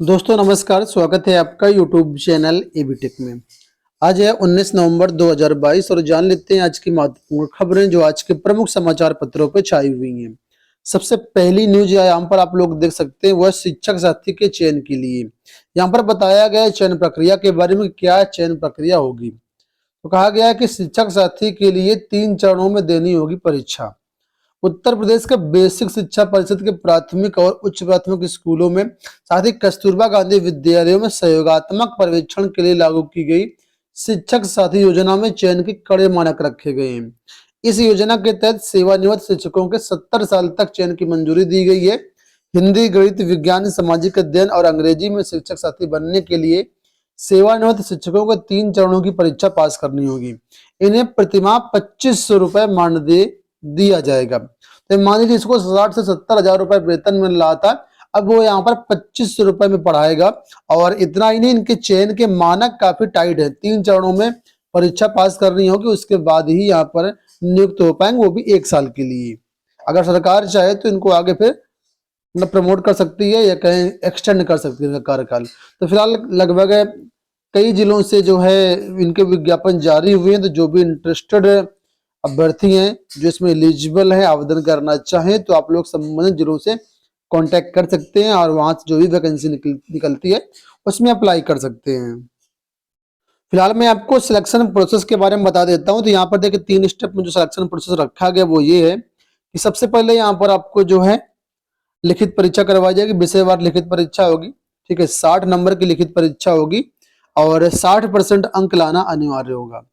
दोस्तों नमस्कार, स्वागत है आपका यूट्यूब चैनल एबीटेक में। आज है 19 नवंबर 2022 और जान लेते हैं आज की महत्वपूर्ण खबरें जो आज के प्रमुख समाचार पत्रों पर छाई हुई हैं। सबसे पहली न्यूज यहाँ पर आप लोग देख सकते हैं वह शिक्षक साथी के चयन के लिए। यहाँ पर बताया गया है चयन प्रक्रिया के बारे में, क्या चयन प्रक्रिया होगी। तो कहा गया है कि शिक्षक साथी के लिए 3 चरणों में देनी होगी परीक्षा। उत्तर प्रदेश के बेसिक शिक्षा परिषद के प्राथमिक और उच्च प्राथमिक स्कूलों में, साथ ही कस्तूरबा गांधी विद्यालयों में सहयोगात्मक पर्यवेक्षण के लिए लागू की गई शिक्षक साथी योजना में चयन के कड़े मानक रखे गए हैं। इस योजना के तहत सेवानिवृत्त शिक्षकों के 70 साल तक चयन की मंजूरी दी गई है। हिंदी, गणित, विज्ञान, सामाजिक अध्ययन और अंग्रेजी में शिक्षक साथी बनने के लिए सेवानिवृत्त शिक्षकों को 3 चरणों की परीक्षा पास करनी होगी। इन्हें प्रतिमाह 2500 रुपए मानदेय दिया जाएगा। तो मान लीजिए इसको 60 से 70 हजार रुपए वेतन मिल रहा था, अब वो यहाँ पर 2500 रुपए में पढ़ाएगा। और इतना ही नहीं, इनके चयन के मानक काफी टाइट है। 3 चरणों में परीक्षा पास करनी होगी, उसके बाद ही यहाँ पर नियुक्त हो पाएंगे, वो भी 1 साल के लिए। अगर सरकार चाहे तो इनको आगे फिर प्रमोट कर सकती है या कहीं एक्सटेंड कर सकती है कार्यकाल। तो फिलहाल लगभग कई जिलों से जो है इनके विज्ञापन जारी हुए हैं। तो जो भी इंटरेस्टेड अभ्यर्थी हैं जो इसमें एलिजिबल है, आवेदन करना चाहें, तो आप लोग संबंधित जिलों से कांटेक्ट कर सकते हैं और वहां से जो भी वैकेंसी निकलती है उसमें अप्लाई कर सकते हैं। फिलहाल मैं आपको सिलेक्शन प्रोसेस के बारे में बता देता हूं। तो यहाँ पर देखिए 3 स्टेप में जो सिलेक्शन प्रोसेस रखा गया वो ये है कि सबसे पहले यहाँ पर आपको जो है लिखित परीक्षा करवाई जाएगी। विषयवार लिखित परीक्षा होगी, ठीक है। 60 नंबर की लिखित परीक्षा होगी और 60% अंक लाना अनिवार्य होगा।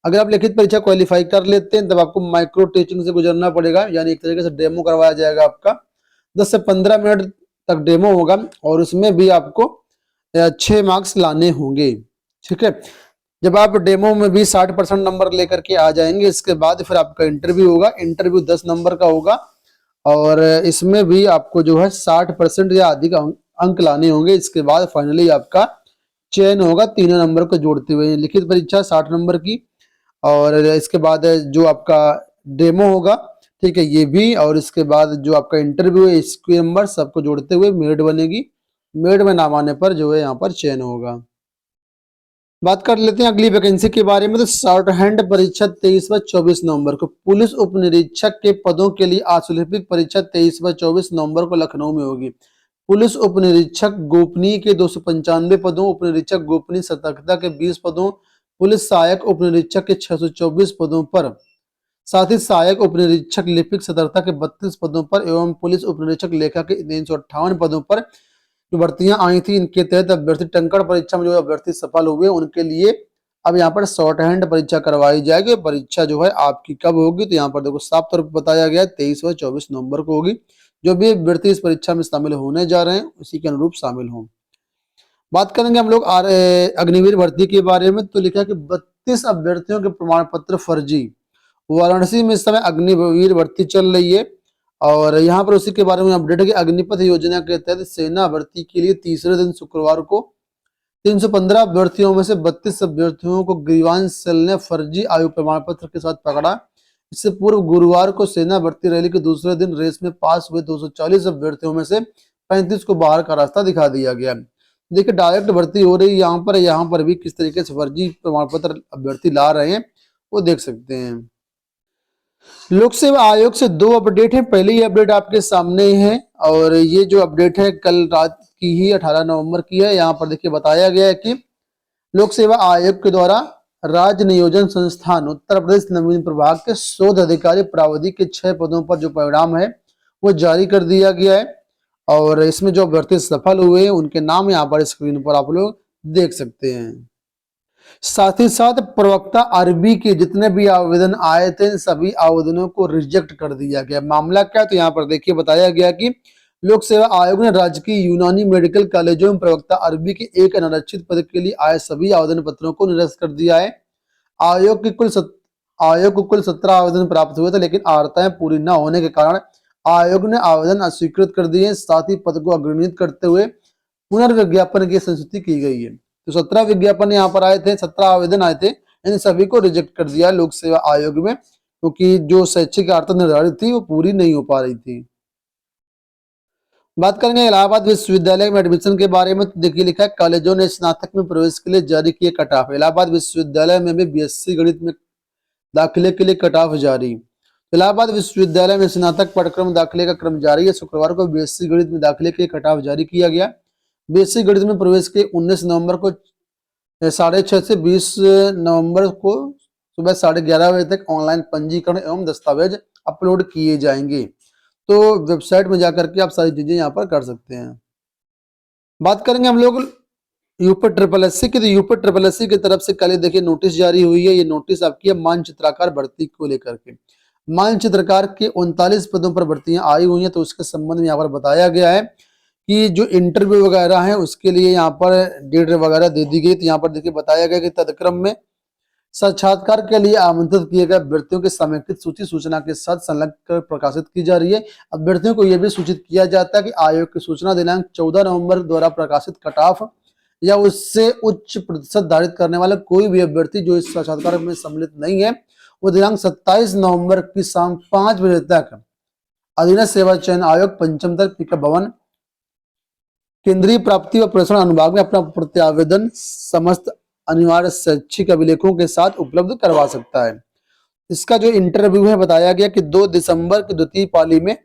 अगर आप लिखित परीक्षा क्वालिफाई कर लेते हैं तब आपको माइक्रो टीचिंग से गुजरना पड़ेगा, यानी एक तरीके से डेमो करवाया जाएगा आपका। 10 से 15 मिनट तक डेमो होगा और उसमें भी आपको 6 मार्क्स लाने होंगे, ठीक है। जब आप डेमो में भी 60% नंबर लेकर के आ जाएंगे, इसके बाद फिर आपका इंटरव्यू होगा। इंटरव्यू 10 नंबर का होगा और इसमें भी आपको जो है 60% या अधिक अंक लाने होंगे। इसके बाद फाइनली आपका चयन होगा 3 नंबर को जोड़ते हुए। लिखित परीक्षा 60 नंबर की और इसके बाद जो आपका डेमो होगा, ठीक है, ये भी। और इसके बाद जो आपका इंटरव्यू है, इसके नंबर सबको जोड़ते हुए मेरिट बनेगी। मेरिट में नाम आने पर जो है यहाँ पर चयन होगा। बात कर लेते हैं अगली वैकेंसी के बारे में। तो शॉर्ट हैंड परीक्षा 23 व 24 नवंबर को। पुलिस उप निरीक्षक के पदों के लिए आशुलिपिक परीक्षा 23 व 24 नवंबर को लखनऊ में होगी। पुलिस उप निरीक्षक गोपनीय के 295 पदों, उप निरीक्षक गोपनीय सतर्कता के 20 पदों, पुलिस सहायक उप निरीक्षक के 624 पदों पर, साथ ही सहायक उप निरीक्षक लिपिक सतर्कता के 32 पदों पर एवं पुलिस उप निरीक्षक लेखा के 358 पदों पर जो भर्तियां आई थी। इनके तहत अभ्यर्थी टंकण परीक्षा में जो अभ्यर्थी सफल हुए उनके लिए अब यहाँ पर शॉर्ट हैंड परीक्षा करवाई जाएगी। परीक्षा जो है आपकी कब होगी, तो यहाँ पर देखो साफ तौर पर बताया गया है 23 व 24 नवंबर को होगी। जो भी अभ्यर्थी इस परीक्षा में शामिल होने जा रहे हैं उसी के अनुरूप शामिल हों। बात करेंगे हम लोग अग्निवीर भर्ती के बारे में। तो लिखा कि 32 अभ्यर्थियों के प्रमाण पत्र फर्जी। वाराणसी में इस समय अग्निवीर भर्ती चल रही है और यहाँ पर उसी के बारे में अपडेट है कि अग्निपथ योजना के तहत सेना भर्ती के लिए तीसरे दिन शुक्रवार को 315 अभ्यर्थियों में से 32 अभ्यर्थियों को ग्रीवांस सेल ने फर्जी आयु प्रमाण पत्र के साथ पकड़ा। इससे पूर्व गुरुवार को सेना भर्ती रैली के दूसरे दिन रेस में पास हुए 240 अभ्यर्थियों में से 35 को बाहर का रास्ता दिखा दिया गया। देखिए डायरेक्ट भर्ती हो रही है यहाँ पर भी किस तरीके से फर्जी प्रमाण पत्र अभ्यर्थी ला रहे हैं वो देख सकते हैं। लोक सेवा आयोग से 2 अपडेट है। पहली अपडेट आपके सामने है और ये जो अपडेट है कल रात की ही 18 नवंबर की है। यहाँ पर देखिए बताया गया है कि लोक सेवा आयोग के द्वारा राज्य नियोजन संस्थान उत्तर प्रदेश नवीन प्रभाग के शोध अधिकारी प्रावधि के 6 पदों पर जो परिणाम है वो जारी कर दिया गया है और इसमें जो अभ्यर्थी सफल हुए हैं उनके नाम यहाँ पर स्क्रीन पर आप लोग देख सकते हैं। साथ ही साथ प्रवक्ता अरबी के जितने भी आवेदन आए थे सभी आवेदनों को रिजेक्ट कर दिया गया। मामला क्या, तो यहाँ पर देखिए बताया गया कि लोक सेवा आयोग ने राज्य की यूनानी मेडिकल कॉलेजों में प्रवक्ता अरबी के एक अनारक्षित पद के लिए आए सभी आवेदन पत्रों को निरस्त कर दिया है। आयोग को कुल 17 आवेदन प्राप्त हुए थे, लेकिन अर्हताएं पूरी न होने के कारण आयोग ने आवेदन अस्वीकृत कर दिए। साथ ही पद को अग्रणित करते हुए पुनर्विज्ञापन की संस्तुति की गई है। तो 17 विज्ञापन यहाँ पर आए थे, 17 आवेदन आए थे, इन सभी को रिजेक्ट कर दिया लोक सेवा आयोग में, क्योंकि जो शैक्षिक अर्हता निर्धारित थी वो पूरी नहीं हो पा रही थी। बात करेंगे इलाहाबाद विश्वविद्यालय में एडमिशन के बारे में, तो देखिए लिखा है कॉलेजों ने स्नातक में प्रवेश के लिए जारी किए कट ऑफ। इलाहाबाद विश्वविद्यालय में भी बीएससी गणित में दाखिले के लिए कट ऑफ जारी। इलाहाबाद विश्वविद्यालय में स्नातक पाठ्यक्रम दाखिले का क्रम जारी है। शुक्रवार को बीएससी गणित में दाखिले के लिए कट ऑफ जारी किया गया। बीएससी गणित में प्रवेश के 19 नवंबर को 6:30 से 20 नवंबर को सुबह 11:30 बजे तक ऑनलाइन पंजीकरण एवं दस्तावेज अपलोड किए जाएंगे। तो वेबसाइट में जाकर के आप सारी चीजें यहाँ पर कर सकते हैं। बात करेंगे हम लोग यूपी ट्रिपल एससी की, तो यूपी ट्रिपल एससी की तरफ से कल देखिए नोटिस जारी हुई है। ये नोटिस आपकी है मानचित्रकार भर्ती को लेकर के। मानचित्रकार के 39 पदों पर भर्तियां आई हुई हैं, तो उसके संबंध में यहाँ पर बताया गया है कि जो इंटरव्यू वगैरह है उसके लिए यहाँ पर डेट वगैरह दे दी गई। तो यहाँ पर देखिए बताया गया कि तत्क्रम में साक्षात्कार के लिए आमंत्रित किए गए अभ्यर्थियों की समेकित सूची सूचना के साथ संलग्न कर प्रकाशित की जा रही है। अभ्यर्थियों को यह भी सूचित किया जाता है कि आयोग की सूचना दिनांक 14 नवंबर द्वारा प्रकाशित कट ऑफ या उससे उच्च प्रतिशत धारित करने वाला कोई भी अभ्यर्थी जो इस साक्षात्कार में सम्मिलित नहीं है, वो दिनांक 27 नवंबर की शाम 5 बजे तक अधीनस्थ सेवा चयन आयोग पंचम तक पिकअप भवन केंद्रीय प्राप्ति व प्रेषण अनुभाग में अपना प्रत्यावेदन समस्त अनिवार्य शैक्षिक अभिलेखों के साथ उपलब्ध करवा सकता है। इसका जो इंटरव्यू है बताया गया कि 2 दिसंबर की द्वितीय पाली में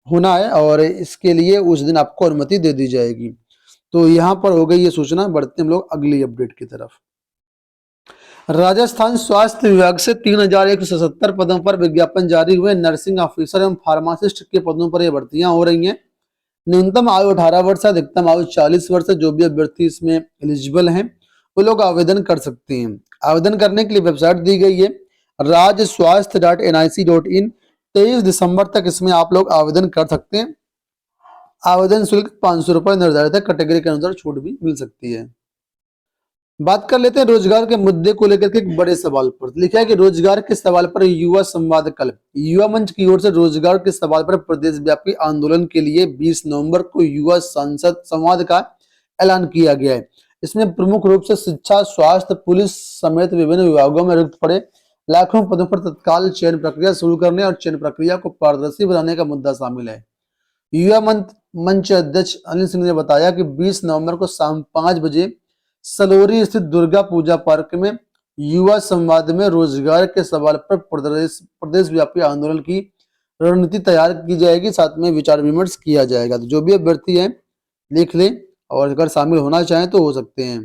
होना है और इसके लिए उस दिन आपको अनुमति दे दी जाएगी। तो यहाँ पर हो गई ये सूचना। बढ़ते हम लोग अगली अपडेट की तरफ। राजस्थान स्वास्थ्य विभाग से 3177 पदों पर विज्ञापन जारी हुए। नर्सिंग ऑफिसर एवं फार्मासिस्ट के पदों पर ये भर्तियां हो रही हैं। न्यूनतम आयु 18 वर्ष है, अधिकतम आयु 40 वर्ष है। जो भी अभ्यर्थी इसमें एलिजिबल हैं वो लोग आवेदन कर सकते हैं। आवेदन करने के लिए वेबसाइट दी गई है rajswasth.nic.in। 23 दिसंबर तक इसमें आप लोग आवेदन कर सकते हैं। आवेदन शुल्क 500 रुपए निर्धारित है। कैटेगरी के अनुसार छूट भी मिल सकती है। बात कर लेते हैं रोजगार के मुद्दे को लेकर के एक बड़े सवाल पर। लिखा है कि रोजगार के सवाल पर युवा संवाद कल। युवा मंच की ओर से रोजगार के सवाल पर प्रदेश व्यापी आंदोलन के लिए 20 नवंबर को युवा संसद संवाद का ऐलान किया गया है। इसमें प्रमुख रूप से शिक्षा, स्वास्थ्य, पुलिस समेत विभिन्न विभागों में रिक्त पड़े लाखों पदों पर तत्काल चयन प्रक्रिया शुरू करने और चयन प्रक्रिया को पारदर्शी बनाने का मुद्दा शामिल है। युवा मंच अध्यक्ष अनिल सिंह ने बताया कि 20 नवंबर को शाम 5 बजे सलोरी स्थित दुर्गा पूजा पार्क में युवा संवाद में रोजगार के सवाल पर प्रदेश व्यापी आंदोलन की रणनीति तैयार की जाएगी। साथ में विचार विमर्श किया जाएगा। तो जो भी अभ्यर्थी हैं लिख लें और अगर शामिल होना चाहें तो हो सकते हैं।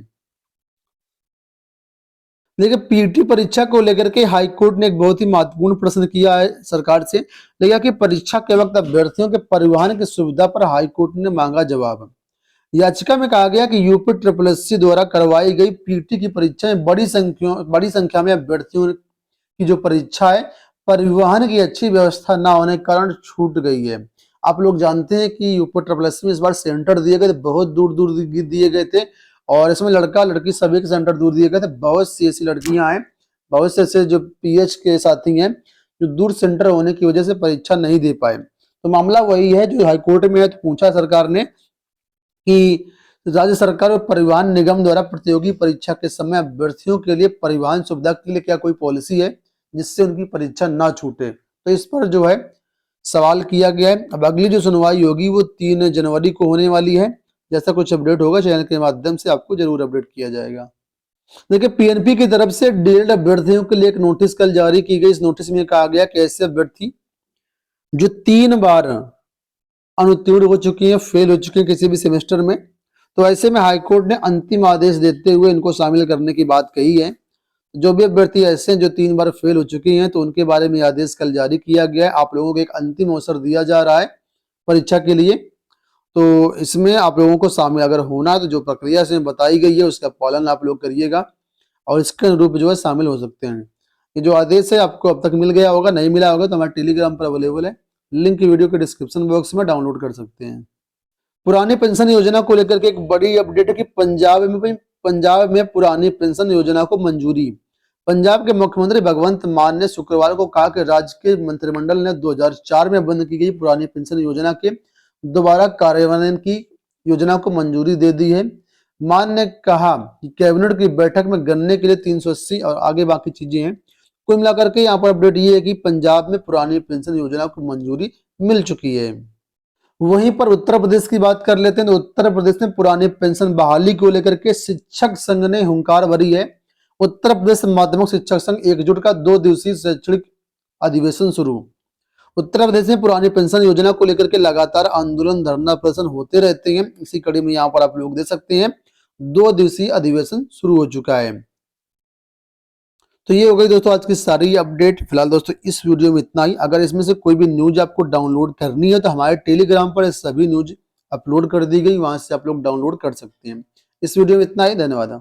देखिए पीटी परीक्षा को लेकर के हाई कोर्ट ने एक बहुत ही महत्वपूर्ण प्रश्न किया है सरकार से। देखिए कि परीक्षा के वक्त अभ्यर्थियों के परिवहन की सुविधा पर हाई कोर्ट ने मांगा जवाब। याचिका में कहा गया कि यूपी ट्रिपल एससी द्वारा करवाई गई पीटी की परीक्षा में बड़ी संख्या में अभ्यर्थियों की जो परीक्षा है परिवहन की अच्छी व्यवस्था न होने के कारण छूट गई है। आप लोग जानते हैं कि यूपी ट्रिपल एससी में इस बार सेंटर दिए गए थे, बहुत दूर दूर दिए गए थे और इसमें लड़का लड़की सभी के सेंटर दूर दिए गए थे। बहुत सी ऐसी लड़कियां हैं, बहुत से ऐसे जो पीएच के साथी हैं जो दूर सेंटर होने की वजह से परीक्षा नहीं दे पाए। तो मामला वही है जो हाईकोर्ट में है। तो पूछा सरकार ने कि राज्य सरकार और परिवहन निगम द्वारा प्रतियोगी परीक्षा के समय अभ्यर्थियों के लिए परिवहन सुविधा के लिए क्या कोई पॉलिसी है जिससे उनकी परीक्षा ना छूटे। तो इस पर जो है सवाल किया गया है। अब अगली जो सुनवाई होगी वो 3 जनवरी को होने वाली है। जैसा कुछ अपडेट होगा चैनल के माध्यम से आपको जरूर अपडेट किया जाएगा। देखिए पीएनपी की तरफ से डीएलएड अभ्यर्थियों के लिए एक नोटिस कल जारी की गई। इस नोटिस में कहा गया कि ऐसे अभ्यर्थी जो 3 बार अनुत्तीर्ण हो चुकी हैं, फेल हो चुके हैं किसी भी सेमेस्टर में, तो ऐसे में हाईकोर्ट ने अंतिम आदेश देते हुए इनको शामिल करने की बात कही है। जो भी अभ्यर्थी ऐसे हैं जो 3 बार फेल हो चुके हैं तो उनके बारे में आदेश कल जारी किया गया है। आप लोगों को एक अंतिम अवसर दिया जा रहा है परीक्षा के लिए। तो इसमें आप लोगों को शामिल अगर होना है तो जो प्रक्रिया से बताई गई है उसका पालन आप लोग करिएगा और इसके अनुरूप जो है शामिल हो सकते हैं। ये जो आदेश है आपको अब तक मिल गया होगा, नहीं मिला होगा तो हमारे टेलीग्राम पर अवेलेबल है, लिंक वीडियो के डिस्क्रिप्शन बॉक्स में डाउनलोड कर सकते हैं। पुरानी पेंशन योजना को लेकर के एक बड़ी अपडेट है कि पंजाब में पुरानी पेंशन योजना को मंजूरी। पंजाब के मुख्यमंत्री भगवंत मान ने शुक्रवार को कहा कि राज्य के मंत्रिमंडल ने 2004 में बंद की गई पुरानी पेंशन योजना के दोबारा कार्यान्वयन की योजना को मंजूरी दे दी है। मान ने कहा कि कैबिनेट की बैठक में गन्ने के लिए 380 और आगे बाकी चीजें हैं। कुल मिलाकर के यहाँ पर अपडेट ये है कि पंजाब में पुरानी पेंशन योजना को मंजूरी मिल चुकी है। वहीं पर उत्तर प्रदेश की बात कर लेते हैं तो उत्तर प्रदेश में पुरानी पेंशन बहाली को लेकर के शिक्षक संघ ने हुंकार भरी है। उत्तर प्रदेश माध्यमिक शिक्षक संघ एकजुट का 2 दिवसीय शैक्षणिक अधिवेशन शुरू। उत्तर प्रदेश में पुरानी पेंशन योजना को लेकर के लगातार आंदोलन धरना प्रदर्शन होते रहते हैं। इसी कड़ी में यहाँ पर आप लोग देख सकते हैं 2 दिवसीय अधिवेशन शुरू हो चुका है। तो ये हो गई दोस्तों आज की सारी अपडेट। फिलहाल दोस्तों इस वीडियो में इतना ही। अगर इसमें से कोई भी न्यूज आपको डाउनलोड करनी है तो हमारे टेलीग्राम पर सभी न्यूज अपलोड कर दी गई, वहां से आप लोग डाउनलोड कर सकते हैं। इस वीडियो में इतना ही, धन्यवाद।